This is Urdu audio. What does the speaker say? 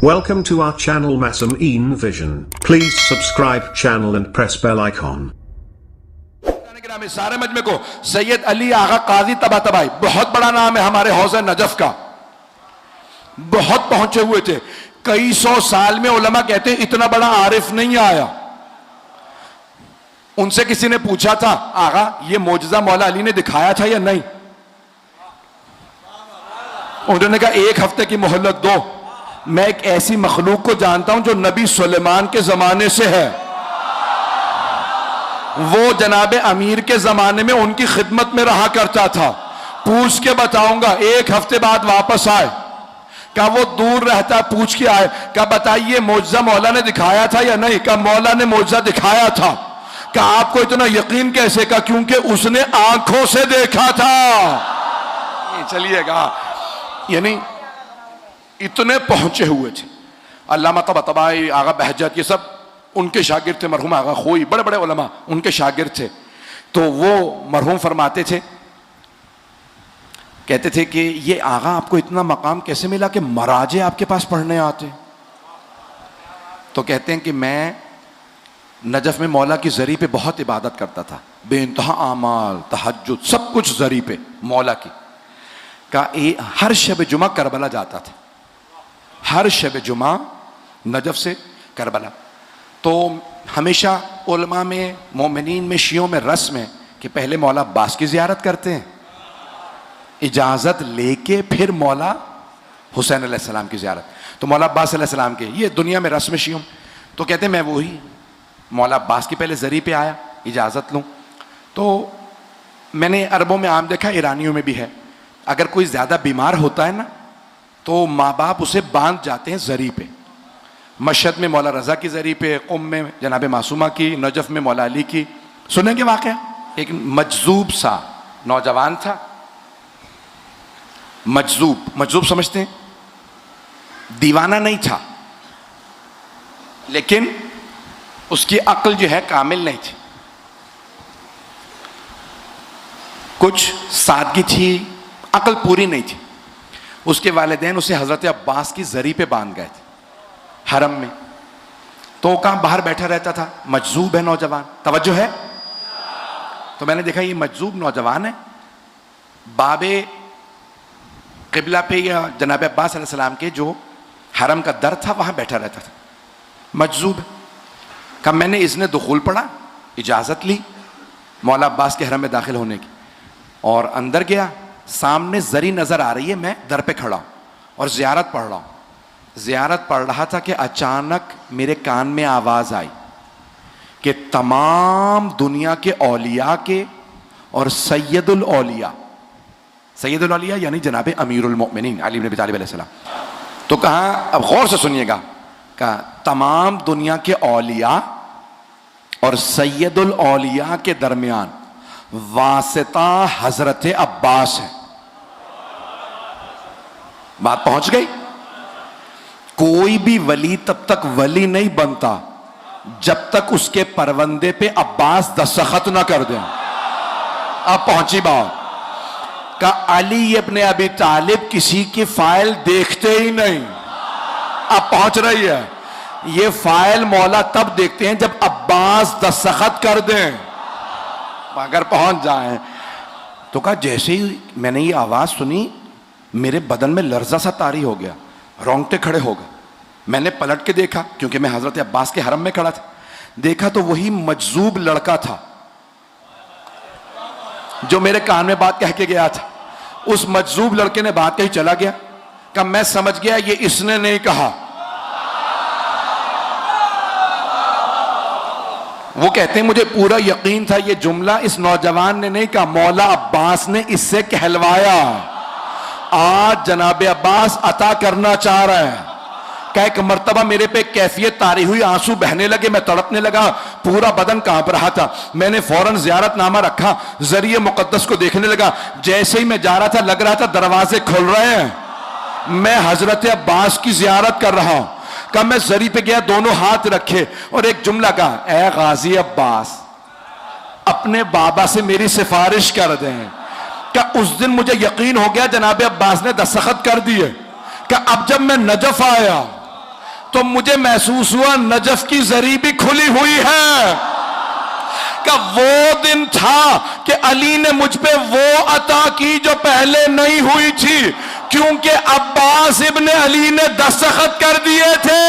Welcome to our channel Masameen Vision. Please subscribe channel and press bell icon. سارے مجمع کو سید علی آغا قاضی طباطبائی بہت بڑا نام ہے ہمارے حوزہ نجف کا، بہت پہنچے ہوئے تھے، کئی سو سال میں علماء کہتے ہیں اتنا بڑا عارف نہیں آیا۔ ان سے کسی نے پوچھا تھا آغا یہ معجزہ مولا علی نے دکھایا تھا یا نہیں؟ انہوں نے کہا ایک ہفتے کی مہلت دو، میں ایک ایسی مخلوق کو جانتا ہوں جو نبی سلیمان کے زمانے سے ہے، وہ جناب امیر کے زمانے میں ان کی خدمت میں رہا کرتا تھا، پوچھ کے بتاؤں گا۔ ایک ہفتے بعد واپس آئے، کہا وہ دور رہتا، پوچھ کے آئے، کہا بتائیے معجزہ مولا نے دکھایا تھا یا نہیں؟ کہا مولا نے معجزہ دکھایا تھا۔ کہا آپ کو اتنا یقین کیسے؟ کہا کیونکہ اس نے آنکھوں سے دیکھا تھا۔ چلیے گا، یعنی اتنے پہنچے ہوئے تھے۔ علامہ طباطبائی، آغا بہجت، یہ سب ان کے شاگرد تھے، مرحوم آغا خوئی، بڑے بڑے علماء ان کے شاگرد تھے۔ تو وہ مرحوم فرماتے تھے، کہتے تھے کہ یہ آغا آپ کو اتنا مقام کیسے ملا کہ مراجع آپ کے پاس پڑھنے آتے؟ تو کہتے ہیں کہ میں نجف میں مولا کی زری پہ بہت عبادت کرتا تھا، بے انتہا اعمال، تہجد، سب کچھ زری پہ مولا کی۔ کہا ہر شب جمعہ کربلا جاتا تھا، ہر شب جمعہ نجف سے کربلا۔ تو ہمیشہ علماء میں، مومنین میں، شیعوں میں رسم ہے کہ پہلے مولا عباس کی زیارت کرتے ہیں، اجازت لے کے پھر مولا حسین علیہ السلام کی زیارت۔ تو مولا عباس علیہ السلام کے یہ دنیا میں رسم شیعوں۔ تو کہتے ہیں میں وہی مولا عباس کی پہلے زری پہ آیا اجازت لوں۔ تو میں نے عربوں میں عام دیکھا، ایرانیوں میں بھی ہے، اگر کوئی زیادہ بیمار ہوتا ہے نا تو ماں باپ اسے باندھ جاتے ہیں زری پہ۔ مشہد میں مولا رضا کی زری پہ، قم میں جناب معصومہ کی، نجف میں مولا علی کی۔ سنیں گے واقعہ؟ ایک مجذوب سا نوجوان تھا، مجذوب سمجھتے ہیں؟ دیوانہ نہیں تھا، لیکن اس کی عقل جو ہے کامل نہیں تھی، کچھ سادگی تھی، عقل پوری نہیں تھی۔ اس کے والدین اسے حضرت عباس کی زری پہ باندھ گئے تھے حرم میں۔ تو کہاں باہر بیٹھا رہتا تھا، مجذوب ہے نوجوان، توجہ ہے؟ تو میں نے دیکھا یہ مجذوب نوجوان ہے، باب قبلہ پہ یا جناب عباس علیہ السلام کے جو حرم کا در تھا وہاں بیٹھا رہتا تھا، مجذوب۔ کہا میں نے اذن دخول پڑھا، اجازت لی مولا عباس کے حرم میں داخل ہونے کی، اور اندر گیا، سامنے زری نظر آ رہی ہے، میں در پہ کھڑا ہوں اور زیارت پڑھ رہا ہوں۔ زیارت پڑھ رہا تھا کہ اچانک میرے کان میں آواز آئی کہ تمام دنیا کے اولیاء کے اور سید الاولیاء یعنی جناب امیر المؤمنین علی بن ابی طالب علیہ السلام۔ تو کہا اب غور سے سنیے گا، کہا تمام دنیا کے اولیاء اور سید الاولیاء کے درمیان واسطہ حضرت عباس ہے۔ بات پہنچ گئی؟ کوئی بھی ولی تب تک ولی نہیں بنتا جب تک اس کے پروندے پہ عباس دستخط نہ کر دیں۔ اب پہنچی بات کہ علی ابن ابی طالب کسی کی فائل دیکھتے ہی نہیں۔ اب پہنچ رہی ہے، یہ فائل مولا تب دیکھتے ہیں جب عباس دستخط کر دیں، اگر پہنچ جائیں۔ تو کہا جیسے ہی میں نے یہ آواز سنی میرے بدن میں لرزہ سا طاری ہو گیا، رونگٹے کھڑے ہو گئے۔ میں نے پلٹ کے دیکھا کیونکہ میں حضرت عباس کے حرم میں کھڑا تھا، دیکھا تو وہی مجذوب لڑکا تھا جو میرے کان میں بات کہہ کے گیا تھا۔ اس مجذوب لڑکے نے بات کہی چلا گیا، کہ میں سمجھ گیا یہ اس نے نہیں کہا۔ وہ کہتے ہیں مجھے پورا یقین تھا یہ جملہ اس نوجوان نے نہیں کہا، مولا عباس نے اس سے کہلوایا۔ آج جناب عباس عطا کرنا چاہ رہا ہے کہ ایک مرتبہ میرے پہ کیفیت طاری ہوئی، آنسو بہنے لگے، میں تڑپنے لگا، پورا بدن کانپ رہا تھا۔ میں نے فوراً زیارت نامہ رکھا، ذریعہ مقدس کو دیکھنے لگا۔ جیسے ہی میں جا رہا تھا لگ رہا تھا دروازے کھل رہے ہیں، میں حضرت عباس کی زیارت کر رہا ہوں۔ کہ میں زری پہ گیا، دونوں ہاتھ رکھے اور ایک جملہ کہا، اے غازی عباس اپنے بابا سے میری سفارش کر دیں۔ کہ اس دن مجھے یقین ہو گیا جناب عباس نے دستخط کر دیے، کہ اب جب میں نجف آیا تو مجھے محسوس ہوا نجف کی زری بھی کھلی ہوئی ہے کہ وہ دن تھا کہ علی نے مجھ پہ وہ عطا کی جو پہلے نہیں ہوئی تھی، کیونکہ عباس ابن علی نے دستخط کر دیے تھے.